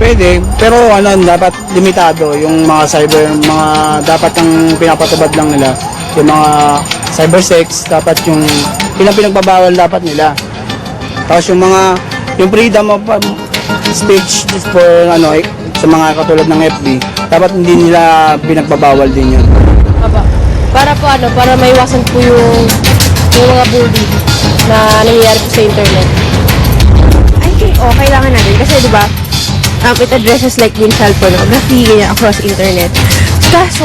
Pwede, pero ano, dapat limitado yung mga cyber, mga dapat ang pinapatubad lang nila, yung mga cyber sex, dapat yung pinagbabawal dapat nila. Tapos yung freedom of speech for ano, sa mga katulad ng FB, dapat hindi nila pinagbabawal din yun. Para po para maiwasan po yung mga bully na nangyayari po sa internet. I think kailangan natin kasi 'di ba? It addresses like yung child pornography ganyan across internet. Kaso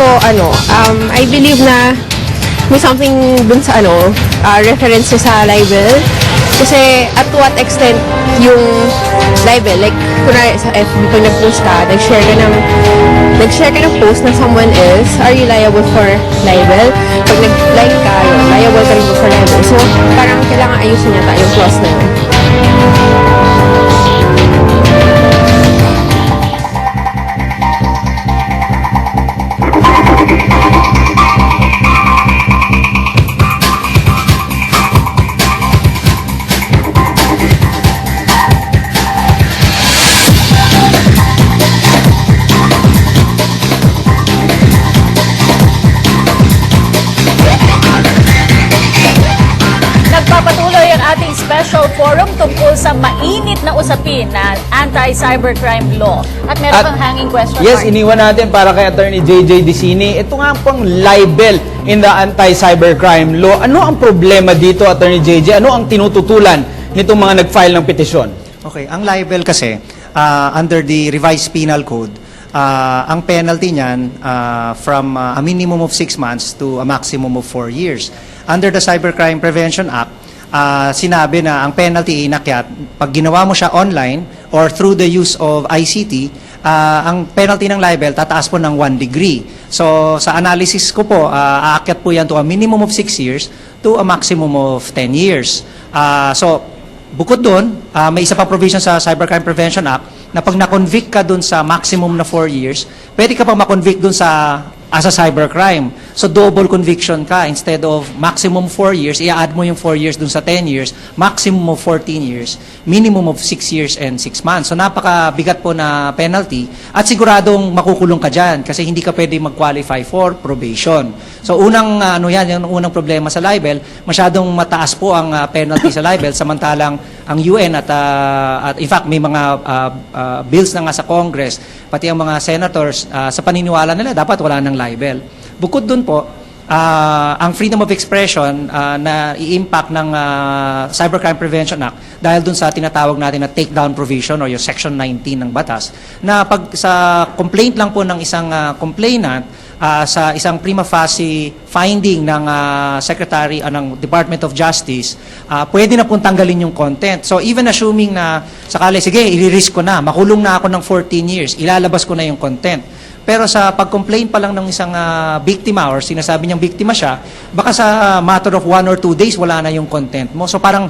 I believe na may something dun sa reference sa libel. Kasi at what extent yung libel, like kunwari sa FB pag nag-post ka, nag-share ka ng post na someone else, are you liable for libel? Pag nag-like ka, liable ka rin for libel. So parang kailangan ayusin yata yung clause na yun. Nagpapatuloy ang ating special forum tungkol sa mainit na usapin na anti-cybercrime law. At meron kang hanging question, Yes, Mark. iniwan natin para kay Attorney JJ Dicini. Ito nga pang libel in the anti-cybercrime law. Ano ang problema dito, Attorney JJ? Ano ang tinututulan nitong mga nag-file ng petisyon? Okay, ang libel kasi, under the revised penal code, ang penalty niyan from a minimum of 6 months to a maximum of 4 years. Under the Cybercrime Prevention Act, sinabi na ang penalty inakyat pag ginawa mo siya online or through the use of ICT, ang penalty ng libel tataas po ng 1 degree. So sa analysis ko po, aakyat po yan to a minimum of 6 years to a maximum of 10 years. So bukod doon, may isa pa provision sa Cybercrime Prevention Act na pag na-convict ka doon sa maximum na 4 years, pwede ka pang ma-convict doon as a cybercrime. So double conviction ka. Instead of maximum 4 years, i-add mo yung 4 years dun sa 10 years, maximum of 14 years, minimum of 6 years and 6 months. So napakabigat po na penalty at siguradong makukulong ka dyan kasi hindi ka pwede mag-qualify for probation. So unang yung unang problema sa libel, masyadong mataas po ang penalty sa libel samantalang ang UN at in fact may mga bills na nga sa Congress, pati ang mga senators sa paniniwala nila dapat wala ng libel. Bukod dun po, ang freedom of expression na i-impact ng Cybercrime Prevention Act dahil dun sa tinatawag natin na takedown provision or yung Section 19 ng batas na pag sa complaint lang po ng isang complainant sa isang prima facie finding ng Secretary ng Department of Justice, pwede na pong tanggalin yung content. So even assuming na sakali, sige, i-risk ko na, makulong na ako ng 14 years, ilalabas ko na yung content. Pero sa pag-complain pa lang ng isang biktima or sinasabi niyang biktima siya, baka sa matter of 1 or 2 days, wala na yung content mo. So parang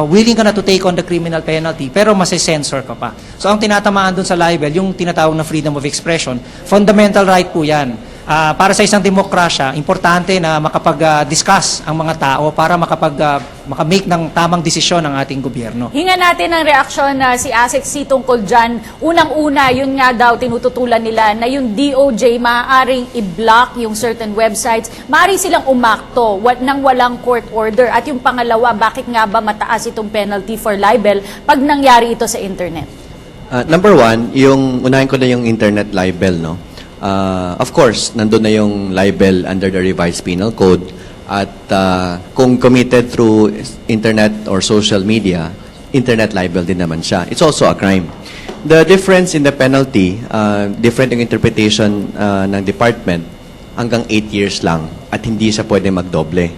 willing ka na to take on the criminal penalty, pero masisensor ka pa. So ang tinatamaan dun sa libel, yung tinatawag na freedom of expression, fundamental right po yan. Para sa isang demokrasya, importante na makapag-discuss ang mga tao para makamake ng tamang desisyon ng ating gobyerno. Hinga natin ang reaksyon na si Asek C tungkol dyan. Unang-una, yun nga daw tinututulan nila na yung DOJ maaaring i-block yung certain websites. Maaari silang umakto nang walang court order. At yung pangalawa, bakit nga ba mataas itong penalty for libel pag nangyari ito sa internet? Number one, unahin ko na yung internet libel, no? Of course, nandun na yung libel under the revised penal code at kung committed through internet or social media, internet libel din naman siya. It's also a crime. The difference in the penalty, different yung interpretation ng department, hanggang 8 years lang at hindi siya pwede magdoble.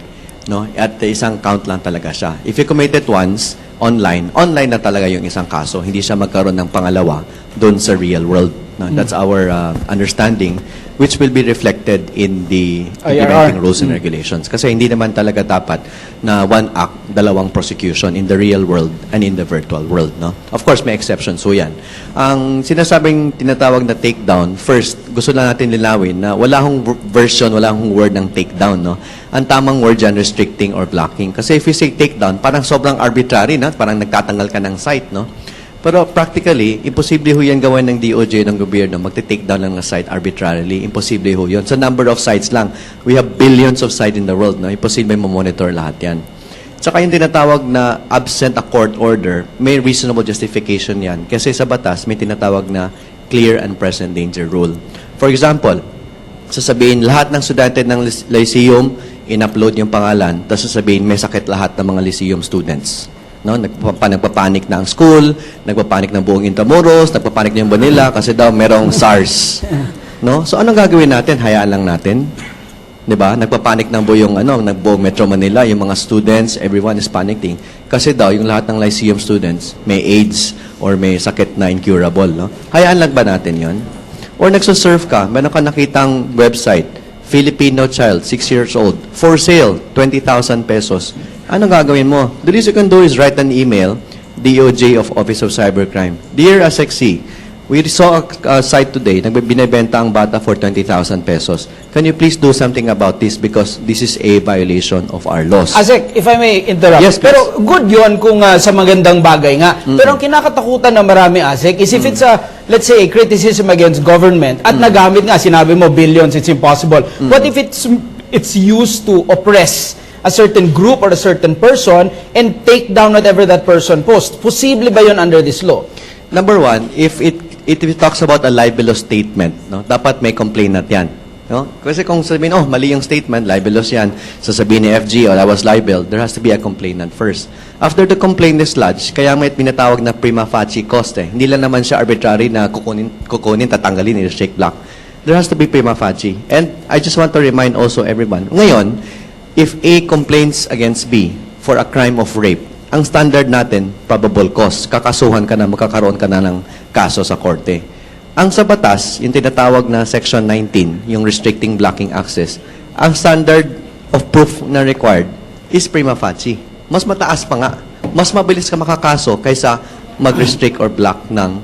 No? At isang count lang talaga siya. If you commit it once, online na talaga yung isang kaso. Hindi siya magkaroon ng pangalawa doon sa real world. No? That's our understanding, which will be reflected in the implementing rules and regulations. Kasi hindi naman talaga dapat na one act, dalawang prosecution in the real world and in the virtual world. No? Of course, may exceptions. So yan. Ang sinasabing tinatawag na takedown, first, gusto lang natin linawin na wala hong version, wala hong word ng takedown. No? Ang tamang word dyan, restricting or blocking. Kasi if you say takedown, parang sobrang arbitrary, no? Parang nagtatanggal ka ng site. No? Pero practically, imposible ho yan gawin ng DOJ ng gobyerno, magte-take down lang ng site arbitrarily. Imposible ho yun. So number of sites lang. We have billions of sites in the world. No? Imposible mo-monitor lahat yan. Tsaka yung tinatawag na absent a court order, may reasonable justification yan. Kasi sa batas, may tinatawag na clear and present danger rule. For example, sasabihin lahat ng estudyante ng Lyceum, in-upload yung pangalan, tapos sasabihin may sakit lahat ng mga Lyceum students. No, nagpapanik na ang school, nagpapanik ng buong Intramuros, nagpapanik na yung Manila kasi daw merong SARS. No? So anong gagawin natin? Hayaan lang natin. 'Di ba? Nagpapanik ng buong Metro Manila, yung mga students, everyone is panicking kasi daw yung lahat ng Lyceum students may AIDS or may sakit na incurable, no? Hayaan lang ba natin 'yon? Or nagso-surf ka, meron ka nakitang website, Filipino child, 6 years old, for sale, 20,000 pesos. Anong gagawin mo? The least you can do is write an email, DOJ of Office of Cybercrime. Dear ASEC, we saw a site today, binibenta ang bata for 20,000 pesos. Can you please do something about this because this is a violation of our laws? Asek, if I may interrupt. Yes, please. Pero good yun kung sa magandang bagay nga. Pero ang kinakatakutan ng marami, Asek, is if it's a, let's say, a criticism against government at nagamit nga, sinabi mo, billions, it's impossible. What if it's used to oppress a certain group or a certain person and take down whatever that person posts? Posible ba yun under this law? Number one, if it talks about a libelous statement, no, dapat may complainant yan. No? Kasi kung sabihin, mali yung statement, libelous yan, sasabihin ni FG, I was libeled, there has to be a complainant first. After the complaint is lodged, kaya may pinatawag na prima facie cost. Hindi lang naman siya arbitrary na kukunin, tatanggalin, i-shake block. There has to be prima facie. And I just want to remind also everyone, ngayon, if A complains against B for a crime of rape, ang standard natin, probable cause. Kakasuhan ka na, magkakaroon ka na ng kaso sa korte. Ang sa batas, yung tinatawag na Section 19, yung restricting blocking access, ang standard of proof na required is prima facie. Mas mataas pa nga. Mas mabilis ka makakaso kaysa mag-restrict or block ng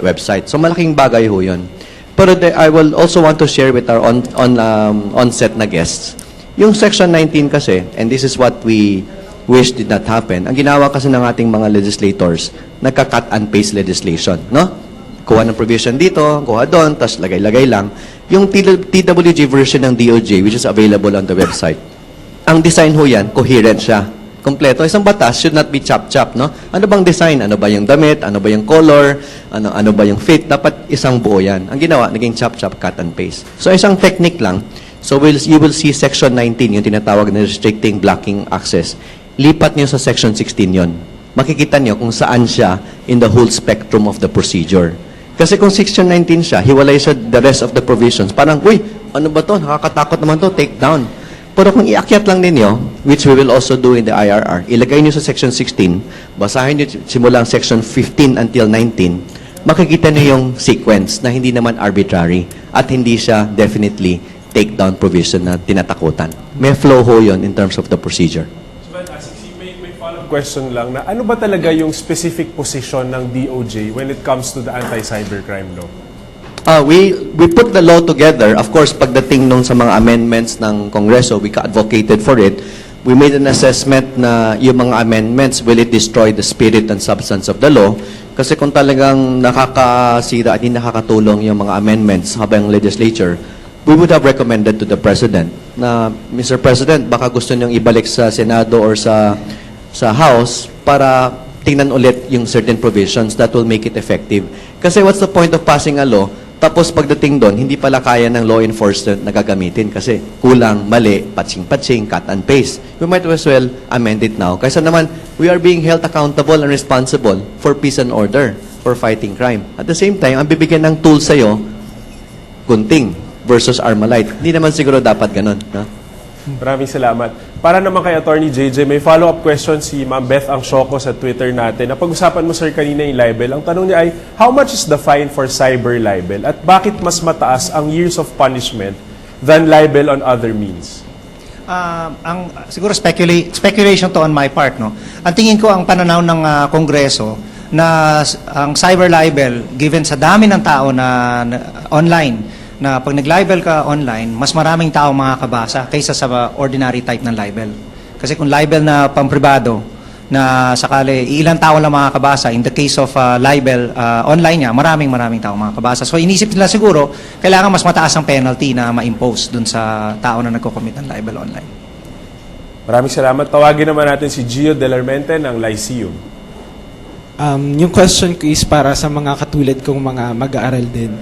website. So malaking bagay ho yun. Pero I will also want to share with our on-set na guests, yung Section 19 kasi, and this is what we wish did not happen, ang ginawa kasi ng ating mga legislators, nagka-cut and paste legislation, no? Kuha ng provision dito, kuha doon, tapos lagay-lagay lang. Yung TWG version ng DOJ, which is available on the website, ang design ho yan, coherent siya. Kompleto. Isang batas should not be chop-chop, no? Ano bang design? Ano ba yung damit? Ano ba yung color? Ano ba yung fit? Dapat isang buo yan. Ang ginawa, naging chop-chop, cut and paste. So, isang technique lang. So, you will see Section 19, yung tinatawag na restricting blocking access. Lipat niyo sa Section 16 yon. Makikita niyo kung saan siya in the whole spectrum of the procedure. Kasi kung Section 19 siya, hiwalay siya the rest of the provisions. Parang, uy, ano ba to? Nakakatakot naman to, take down. Pero kung iakyat lang ninyo, which we will also do in the IRR, ilagay niyo sa Section 16, basahin niyo simulang Section 15 until 19, makikita niyo yung sequence na hindi naman arbitrary at hindi siya definitely take-down provision na tinatakutan. May flow ho yun in terms of the procedure. May follow-up question lang na ano ba talaga yung specific position ng DOJ when it comes to the anti-cybercrime law? We put the law together. Of course, pagdating nung sa mga amendments ng Kongreso, we advocated for it. We made an assessment na yung mga amendments, will it destroy the spirit and substance of the law? Kasi kung talagang nakakasira at hindi nakakatulong yung mga amendments habang legislature, we would have recommended to the President na, Mr. President, baka gusto niyong ibalik sa Senado or sa House para tingnan ulit yung certain provisions that will make it effective. Kasi what's the point of passing a law, tapos pagdating doon, hindi pala kaya ng law enforcement na gagamitin kasi kulang, mali, patching-patching, cut and paste. We might as well amend it now. Kaysa naman, we are being held accountable and responsible for peace and order, for fighting crime. At the same time, ang bibigyan ng tool sa'yo, gunting versus Armalite. Hindi naman siguro dapat ganun. No? Maraming salamat. Para naman kay Attorney JJ, may follow-up question si Ma'am Beth Angshoko sa Twitter natin. Napag-usapan mo, sir, kanina yung libel. Ang tanong niya ay, how much is the fine for cyber libel? At bakit mas mataas ang years of punishment than libel on other means? Siguro speculation to on my part, no. Ang tingin ko ang pananaw ng Kongreso na ang cyber libel, given sa dami ng tao na online, na pag nag-libel ka online, mas maraming tao makakabasa kaysa sa ordinary type ng libel. Kasi kung libel na pampribado, na sakali ilang tao lang makakabasa. In the case of libel online niya, maraming tao makakabasa. So inisip nila siguro, kailangan mas mataas ang penalty na ma-impose dun sa tao na nagko-commit ng libel online. Maraming salamat. Tawagin naman natin si Gio Delarmente ng Lyceum. Yung question ko is para sa mga katulad kong mga mag-aaral din.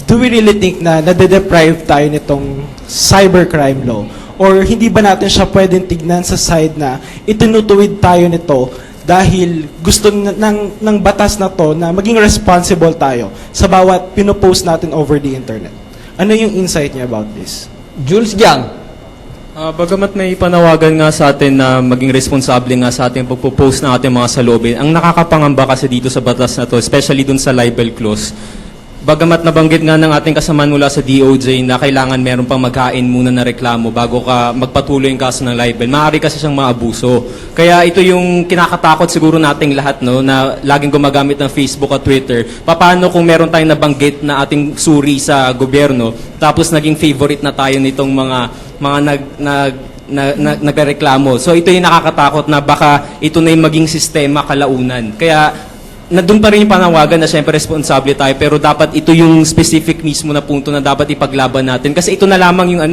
Do we really think na nade-deprive tayo nitong cybercrime law? Or hindi ba natin siya pwedeng tignan sa side na itinutuwid tayo nito dahil gusto ng batas na to na maging responsible tayo sa bawat pinopost natin over the internet? Ano yung insight niya about this? Jules Giang. Bagamat may panawagan nga sa atin na maging responsable nga sa ating pagpo-post ng ating mga saloobin, ang nakakapangamba kasi dito sa batas na to, especially dun sa libel clause, bagamat nabanggit nga ng ating kasamaan mula sa DOJ na kailangan meron pang maghain muna na reklamo bago ka magpatuloy yung kaso ng libel, maaari kasi siyang maabuso. Kaya ito yung kinakatakot siguro nating lahat, no, na laging gumagamit ng Facebook at Twitter. Paano kung meron tayong nabanggit na ating suri sa gobyerno, tapos naging favorite na tayo nitong mga nagreklamo. So ito yung nakakatakot na baka ito na yung maging sistema kalaunan. Kaya nandun pa rin yung panawagan na siyempre responsable tayo, pero dapat ito yung specific mismo na punto na dapat ipaglaban natin. Kasi ito na lamang yung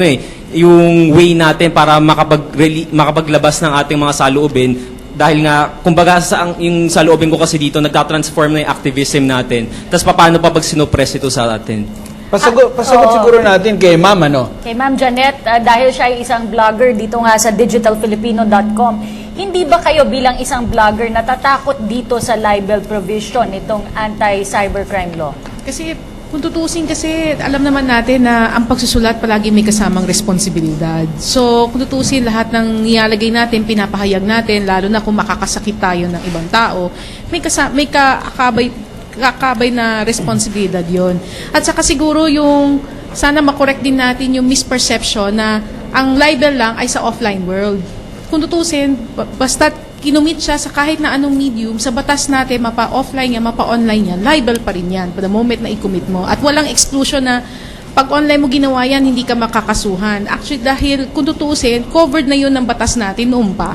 yung way natin para makapaglabas ng ating mga saloobin. Dahil nga, kumbaga yung saloobin ko kasi dito, nagtatransform na yung activism natin. Tapos paano pa pag sinupress ito sa atin? Pasagot siguro natin kay Ma'am, ano? Kay Ma'am Janet, dahil siya ay isang vlogger dito nga sa digitalfilipino.com, hindi ba kayo bilang isang vlogger natatakot dito sa libel provision itong anti-cybercrime law? Kasi kung tutusin kasi alam naman natin na ang pagsusulat palagi may kasamang responsibilidad. So kung tutusin lahat ng nilalagay natin, pinapahayag natin, lalo na kung makakasakit tayo ng ibang tao, may kakabay na responsibilidad yon. At saka siguro yung sana makorek din natin yung misperception na ang libel lang ay sa offline world. Kung tutusin, basta kinumit siya sa kahit na anong medium, sa batas natin, mapa-offline yan, mapa-online yan, libel pa rin yan, the moment na i-commit mo. At walang exclusion na pag online mo ginawa yan, hindi ka makakasuhan. Actually, dahil kung tutusin, covered na yun ng batas natin noon pa.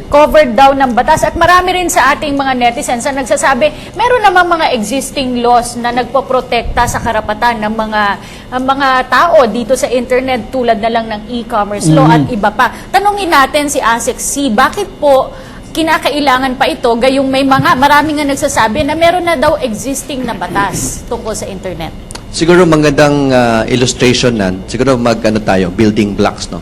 Covered daw ng batas. At marami rin sa ating mga netizens na nagsasabi, meron namang mga existing laws na nagpoprotekta sa karapatan ng mga tao dito sa internet tulad na lang ng e-commerce law at iba pa. Tanungin natin si Asek C, bakit po kinakailangan pa ito gayong marami nga nagsasabi na meron na daw existing na batas tungkol sa internet? Siguro magandang illustration nan, siguro building blocks, no?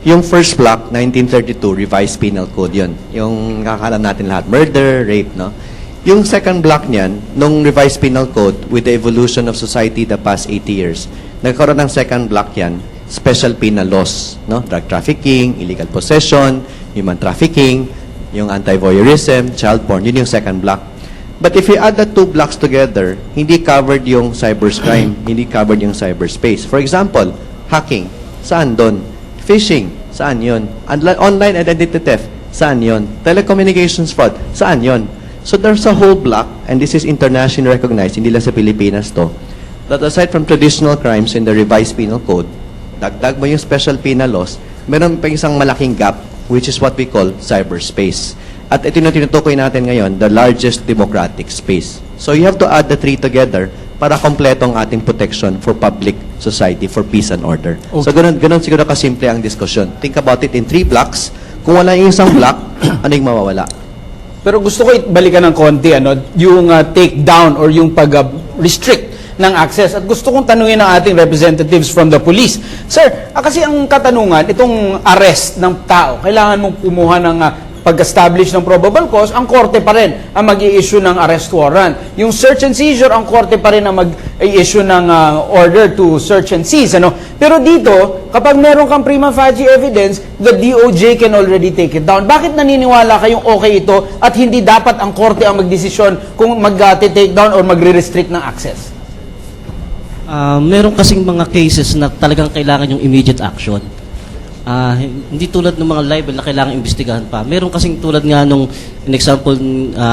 Yung first block, 1932, Revised Penal Code, yun. Yung nakakalam natin lahat, murder, rape, no? Yung second block niyan, nung Revised Penal Code, with the evolution of society the past 80 years, nagkaroon ng second block yan, special penal laws, no? Drug trafficking, illegal possession, human trafficking, yung anti-voyeurism, child porn, yun yung second block. But if you add the two blocks together, hindi covered yung cybercrime, hindi covered yung cyberspace. For example, hacking, saan doon? Phishing, saan yun? Online identity theft, saan yun? Telecommunications fraud, saan yun? So there's a whole block, and this is internationally recognized, hindi lang sa Pilipinas to, that aside from traditional crimes in the Revised Penal Code, dagdag mo yung special penal laws, meron pa isang malaking gap, which is what we call cyberspace. At ito na tinutukoy natin ngayon, the largest democratic space. So you have to add the three together para kompleto ang ating protection for public society, for peace and order. Okay. So ganun siguro kasimple ang diskusyon. Think about it in 3 blocks. Kung wala yung isang block, ano yung mawawala? Pero gusto ko balikan ng konti, yung take down or yung pag-restrict ng access. At gusto kong tanungin ng ating representatives from the police. Sir, kasi ang katanungan, itong arrest ng tao, kailangan mong kumuha ng pag-establish ng probable cause, ang korte pa rin ang mag-i-issue ng arrest warrant. Yung search and seizure, ang korte pa rin ang mag-i-issue ng order to search and seize. Pero dito, kapag meron kang prima facie evidence, the DOJ can already take it down. Bakit naniniwala kayong okay ito at hindi dapat ang korte ang magdesisyon kung mag-take down or magre-restrict ng access? Meron kasing mga cases na talagang kailangan yung immediate action. Hindi tulad ng mga libel na kailangan imbestigahan pa. Meron kasing tulad nga nung in-example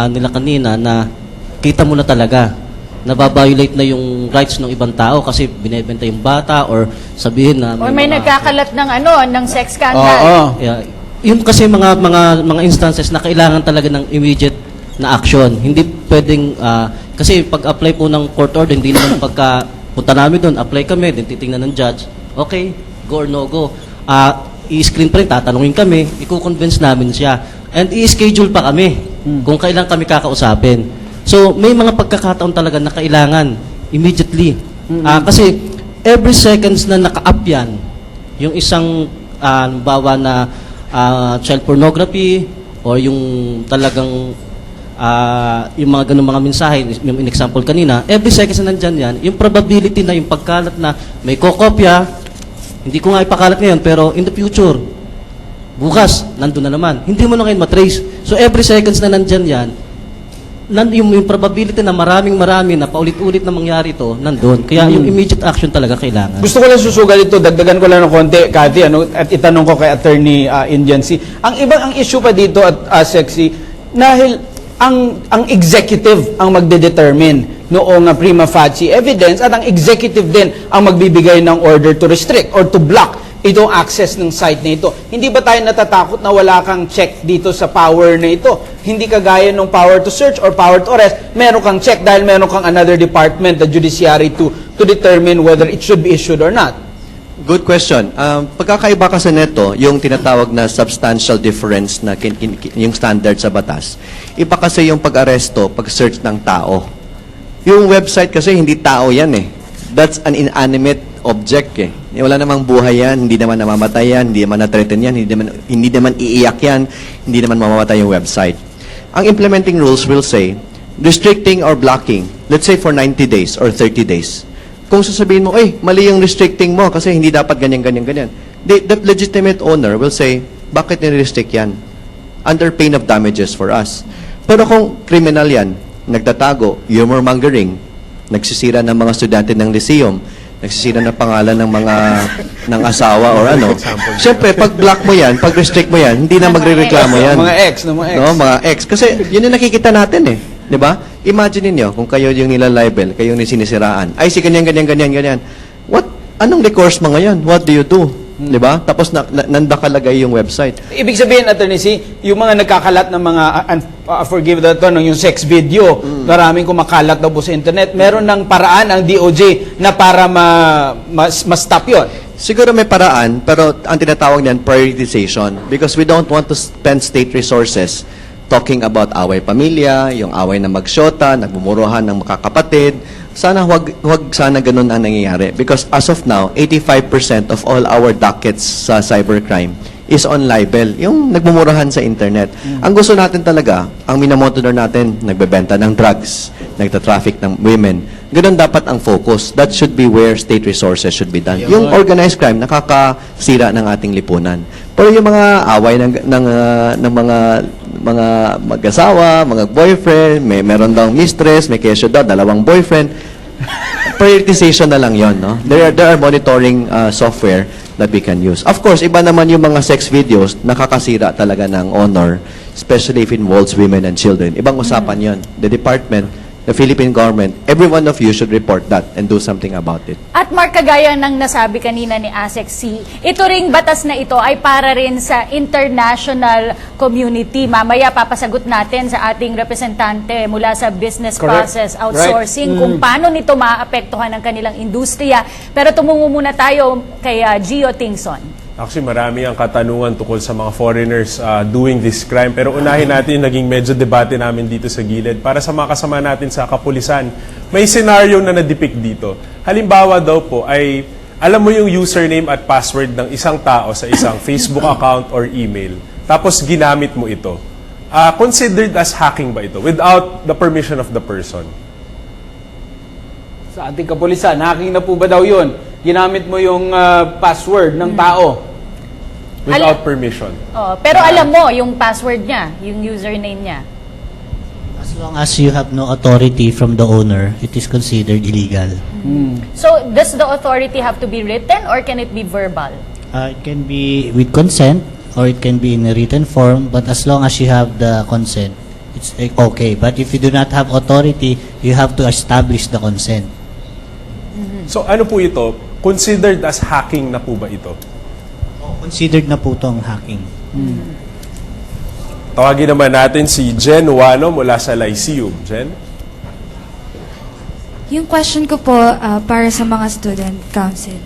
nila kanina na kita mo na talaga nababiolate na yung rights ng ibang tao kasi binebenta yung bata or sabihin na may nagkakalat ng sex scandal. Yeah, yun kasi mga instances na kailangan talaga ng immediate na action. Hindi pwedeng, kasi pag-apply po ng court order, hindi naman pagka punta namin doon, apply kami, din titingnan ng judge, okay, go or no go. I-screen pa rin, tatanungin kami, i-convince namin siya. And i-schedule pa kami kung kailan kami kakausapin. So, may mga pagkakataon talaga na kailangan immediately. Kasi every seconds na naka-up yan, yung isang bawa na child pornography or yung talagang yung mga ganung mga mensahe, yung in-example kanina, every seconds na nandyan yan, yung probability na yung pagkalat na may kokopya, hindi ko nga ipakalat ngayon, pero in the future, bukas, nandun na naman. Hindi mo na ngayon matrace. So every seconds na nandyan yan, yung probability na marami na paulit-ulit na mangyari ito, nandun. Kaya yung immediate action talaga kailangan. Gusto ko lang susugal ito, dagdagan ko lang ng konti, Cathy, at itanong ko kay Attorney Indiancy. Ang issue pa dito at Sexy, dahil ang executive ang magdedetermine noong prima facie evidence at ang executive din ang magbibigay ng order to restrict or to block itong access ng site na ito. Hindi ba tayo natatakot na wala kang check dito sa power na ito? Hindi kagaya ng power to search or power to arrest, meron kang check dahil meron kang another department, the judiciary, to determine whether it should be issued or not. Good question. Pagkakaiba kasi nito, yung tinatawag na substantial difference na yung standard sa batas, iba kasi yung pag-aresto, pag-search ng tao. Yung website kasi hindi tao yan eh. That's an inanimate object eh. Wala namang buhay yan, hindi naman namamatay yan, hindi naman na-threaten yan, hindi naman iiyak yan, hindi naman mamamatay yung website. Ang implementing rules will say, restricting or blocking, let's say for 90 days or 30 days. Kung sasabihin mo, mali yung restricting mo kasi hindi dapat ganyan. The legitimate owner will say, bakit nire-restrict yan? Under pain of damages for us. Pero kung criminal yan, nagtatago, humor mongering, nagsisira ng mga estudyante ng lyceum, nagsisira ng pangalan ng asawa or ano. Siyempre, pag block mo yan, pag restrict mo yan, hindi na magrereklamo yan. Mga ex, no? Mga ex. No, mga ex. Kasi yun yung nakikita natin eh. Di ba? Imagine niyo kung kayo yung nila-libel, kayo yung sinisiraan. Ay, si ganyan. Anong recourse mo ngayon? What do you do? Di ba? Tapos nandakalagay yung website. Ibig sabihin, Attorney C, yung mga nagkakalat ng mga, forgive that one, yung sex video, maraming kumakalat daw po sa internet, meron ng paraan ang DOJ na para ma-stop yun. Siguro may paraan, pero ang tinatawag niyan, prioritization. Because we don't want to spend state resources talking about away pamilya, yung away na magsyota, nagmumuruhan ng makakapatid. Sana wag sana ganun ang nangyayari. Because as of now, 85% of all our dockets sa cybercrime is on libel, yung nagmumurahan sa internet. Ang gusto natin talaga, ang minamonitor natin, nagbebenta ng drugs, nagtatraffic ng women. Ganun dapat ang focus. That should be where state resources should be done. Yung organized crime, nakakasira ng ating lipunan. Pero yung mga away ng mga mag-asawa, mga boyfriend, meron daw mistress, may kesyo daw, 2 boyfriend, prioritization na lang yon, no? There are monitoring software that we can use. Of course, iba naman yung mga sex videos, nakakasira talaga ng honor, especially if it involves women and children. Ibang usapan yon. The department, the Philippine government, every one of you should report that and do something about it. At Mark, kagaya ng nasabi kanina ni Asek C, ito ring batas na ito ay para rin sa international community. Mamaya papasagot natin sa ating representante mula sa business process outsourcing kung paano nito maaapektuhan ang kanilang industriya. Pero tumungo muna tayo kay Gio Tingson. Actually, marami ang katanungan tungkol sa mga foreigners doing this crime. Pero unahin natin yung naging medyo debate namin dito sa gilid. Para sa mga kasama natin sa kapulisan, may scenario na na-depict dito. Halimbawa daw po ay, alam mo yung username at password ng isang tao sa isang Facebook account or email. Tapos ginamit mo ito. Considered as hacking ba ito? Without the permission of the person? Sa ating kapulisan, hacking na po ba daw yun? Ginamit mo yung password ng tao. Without permission. Pero alam mo yung password niya, yung username niya. As long as you have no authority from the owner, it is considered illegal. So, does the authority have to be written or can it be verbal? It can be with consent or it can be in a written form, but as long as you have the consent, it's okay. But if you do not have authority, you have to establish the consent. So, ano po ito? Considered as hacking na po ba ito? Considered na po itong hacking. Tawagin naman natin si Jen Wano mula sa Lyceum. Jen? Yung question ko po para sa mga student council.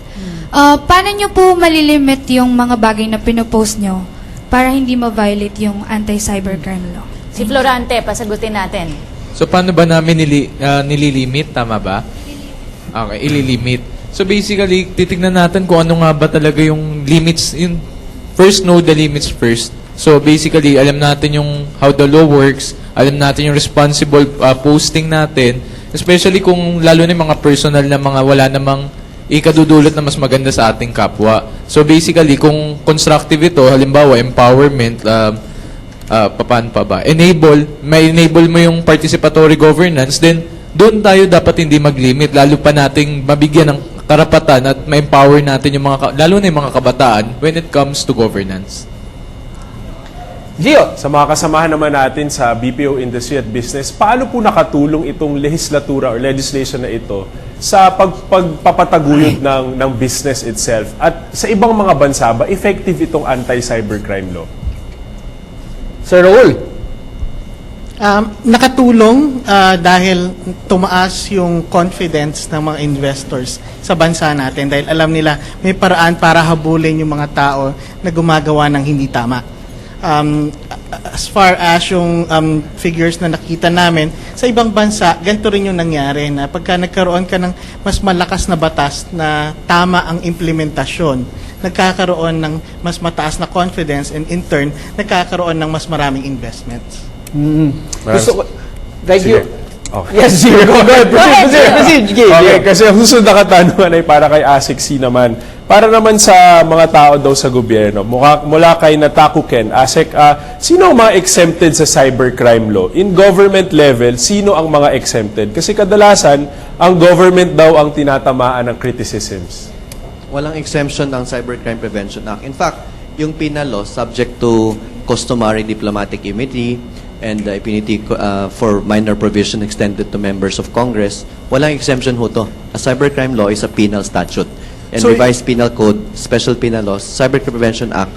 Paano nyo po malilimit yung mga bagay na pinopost nyo para hindi ma-violate yung anti-cybercrime law? Si Florante, pasagutin natin. So, paano ba namin nililimit? Tama ba? Okay, ililimit. So, basically, titignan natin kung ano nga ba talaga yung limits. Yung first, know the limits first. So, basically, alam natin yung how the law works. Alam natin yung responsible posting natin. Especially kung lalo na yung mga personal na mga wala namang ikadudulot na mas maganda sa ating kapwa. So, basically, kung constructive ito, halimbawa, empowerment, paano pa ba? May enable mo yung participatory governance, then doon tayo dapat hindi mag-limit, lalo pa nating mabigyan ng karapatan at ma-empower natin yung mga, lalo na yung mga kabataan when it comes to governance. Gio, sa mga kasamahan naman natin sa BPO industry at business, paano po nakatulong itong legislatura or legislation na ito sa pagpapataguyod ng business itself? At sa ibang mga bansa ba, effective itong anti-cybercrime law? Sir Raul? Nakatulong dahil tumaas yung confidence ng mga investors sa bansa natin dahil alam nila may paraan para habulin yung mga tao na gumagawa ng hindi tama. As far as yung figures na nakita namin, sa ibang bansa, ganito rin yung nangyari na pagka nagkaroon ka ng mas malakas na batas na tama ang implementasyon, nagkakaroon ng mas mataas na confidence and in turn, nagkakaroon ng mas maraming investments. Gusto ko, thank you. Okay. Yes, Gio. Go ahead. Proceed. Okay, kasi ang susunod na katanungan ay para kay Asik C naman. Para naman sa mga tao daw sa gobyerno, mula kay Nataku Ken, Asik, sino ang mga exempted sa cybercrime law? In government level, sino ang mga exempted? Kasi kadalasan, ang government daw ang tinatamaan ng criticisms. Walang exemption ng Cybercrime Prevention Act. In fact, yung penal law subject to customary diplomatic immunity and immunity for minor provision extended to members of Congress, walang exemption ho to. A cybercrime law is a penal statute. And So, revised penal code, special penal laws, Cybercrime Prevention Act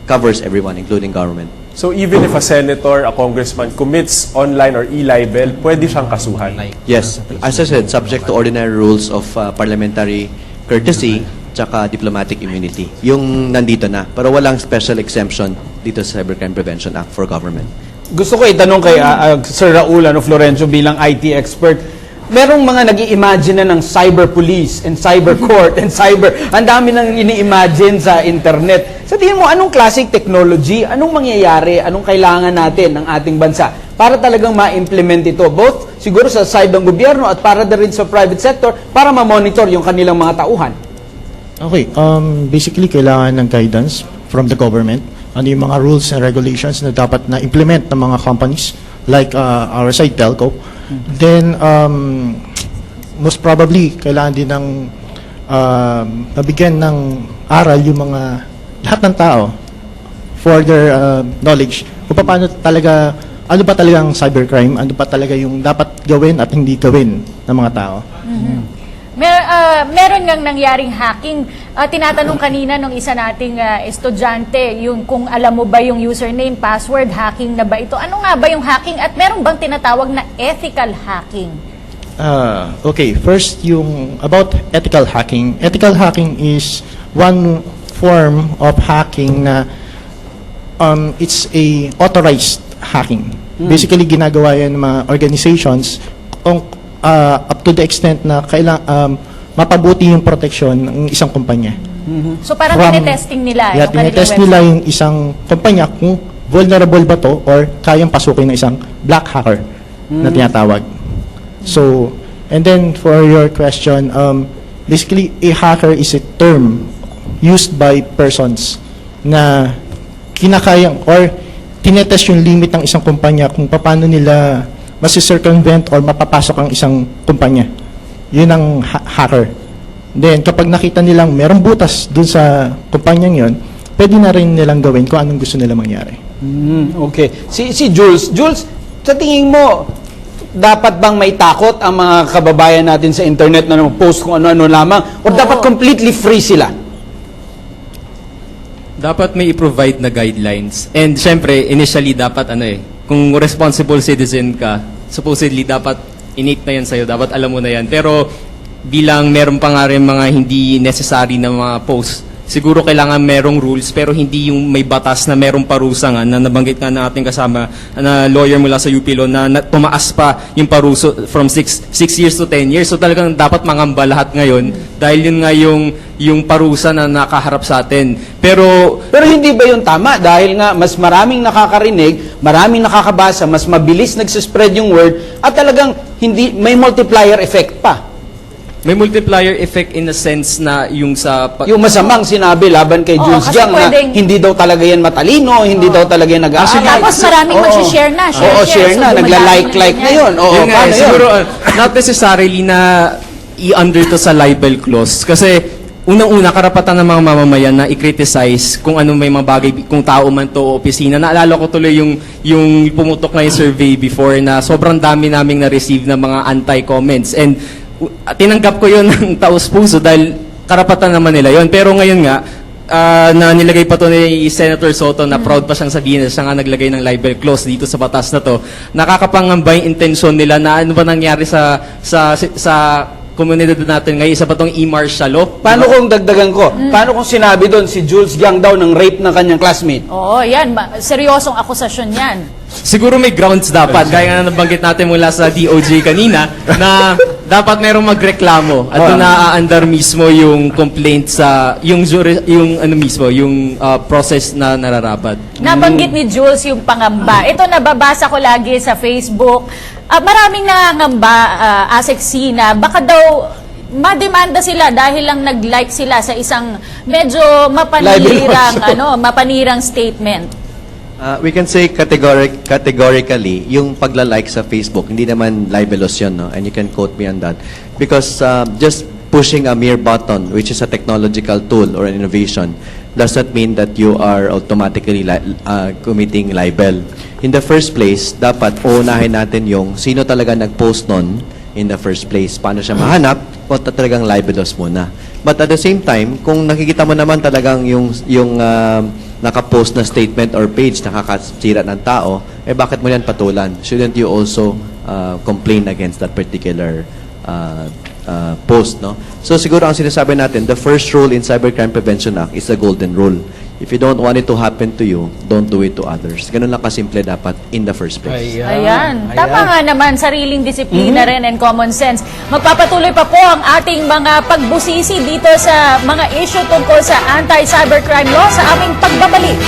covers everyone, including government. So even if a senator, a congressman commits online or e-libel, pwede siyang kasuhan? Yes. As I said, subject to ordinary rules of parliamentary courtesy tsaka diplomatic immunity. Yung nandito na. Pero walang special exemption dito sa Cybercrime Prevention Act for government. Gusto ko itanong kay Sir Raul Florencio bilang IT expert. Merong mga nag-i-imagine na ng cyber police and cyber court and cyber, ang dami nang ini-imagine sa internet. Sa tingin mo, anong classic technology, anong mangyayari, anong kailangan natin ng ating bansa para talagang ma-implement ito, both siguro sa side ng gobyerno at para din sa private sector para ma-monitor yung kanilang mga tauhan? Okay, basically kailangan ng guidance from the government. Ano yung mga rules and regulations na dapat na implement ng mga companies like our side telco. Then most probably kailangan din ng mabigyan ng aral yung mga lahat ng tao for their knowledge kung paano talaga, ano ba talagang cybercrime, ano ba talaga yung dapat gawin at hindi gawin ng mga tao. Meron ngang nangyaring hacking. Tinatanong kanina nung isa nating estudyante, yung kung alam mo ba yung username, password, hacking na ba ito? Ano nga ba yung hacking at meron bang tinatawag na ethical hacking? Okay, first yung about ethical hacking. Ethical hacking is one form of hacking na it's a authorized hacking. Basically, ginagawa yan ng mga organizations up to the extent na mapabuti yung protection ng isang kumpanya. So parang tinetesting nila yung tinetest nila yung isang kumpanya kung vulnerable ba to or kayang pasukin ng isang black hacker na tinatawag. So, and then for your question, basically a hacker is a term used by persons na kinakayang or tinetest yung limit ng isang kumpanya kung paano nila masi-circumvent or mapapasok ang isang kumpanya. Yun ang hacker. Then, kapag nakita nilang merong butas dun sa kumpanyang yun, pwede na rin nilang gawin kung anong gusto nila mangyari. Okay. Si Jules. Jules, sa tingin mo, dapat bang may takot ang mga kababayan natin sa internet na post kung ano-ano lamang? O dapat completely free sila? Dapat may i-provide na guidelines. And syempre, initially dapat kung responsible citizen ka, supposedly dapat innate na yan sa'yo, dapat alam mo na yan. Pero bilang meron pa nga rin mga hindi necessary na mga posts, siguro kailangan merong rules pero hindi yung may batas na merong parusa nga na nabanggit nga na ating kasama na lawyer mula sa UP Law na tumaas pa yung paruso from 6 years to 10 years. So talagang dapat mangamba lahat ngayon dahil yun nga yung parusa na nakaharap sa atin. Pero hindi ba yun tama? Dahil nga mas maraming nakakarinig, maraming nakakabasa, mas mabilis nagsispread yung word at talagang may multiplier effect pa. may multiplier effect in the sense na yung sa... Yung masamang sinabi laban kay Jules Jiang na hindi daw talaga yan matalino, hindi daw talaga yan nag-aaral. Tapos maraming mag-share na. Share na. Nagla-like na yun. Yun nga, siguro, not necessarily na i-under to sa libel clause. Kasi, unang-una, karapatan ng mga mamamayan na i-criticize kung ano may mga bagay, kung tao man to o opisina. Naalala ko tuloy yung pumutok na yung survey before na sobrang dami naming na-receive na mga anti-comments. And tinanggap ko yun ng taos-puso dahil karapatan naman nila yun. Pero ngayon nga, na nilagay pa to ni Senator Soto na proud pa siyang sabihin na siya nga naglagay ng libel clause dito sa batas na to, nakakapangamba yung intensyon nila na ano ba nangyari sa komunidad natin ngayon, isa pa tong e-martial law. Paano kung dagdagan ko? Paano kung sinabi doon si Jules Jiang daw ng rape ng kanyang classmate? Oo, yan. Seryosong akusasyon yan. Siguro may grounds dapat. Kaya nga nabanggit natin mula sa DOJ kanina na dapat merong magreklamo at doon naaandar mismo yung complaint sa yung process na nararapat. Nabanggit ni Jules yung pangamba. Ito nababasa ko lagi sa Facebook. Maraming nangangamba, ASEC na baka daw mademanda sila dahil lang nag-like sila sa isang medyo mapanirang statement. We can say categorically, yung pagla-like sa Facebook, hindi naman libelous yun, no? And you can quote me on that. Because just pushing a mere button, which is a technological tool or an innovation, does not mean that you are automatically committing libel. In the first place, dapat uunahin natin yung sino talaga nag-post nun in the first place. Paano siya mahanap? O talagang libelous muna. But at the same time, kung nakikita mo naman talagang yung naka-post na statement or page nakakasira ng tao, bakit mo yan patulan? Shouldn't you also complain against that particular post, no? So siguro ang sinasabi natin, the first rule in Cybercrime Prevention Act is the golden rule. If you don't want it to happen to you, don't do it to others. Ganun lang kasimple dapat in the first place. Ayan. Tama nga naman, sariling disiplina rin and common sense. Magpapatuloy pa po ang ating mga pagbusisi dito sa mga issue tungkol sa anti-cybercrime law sa aming pagbabalik.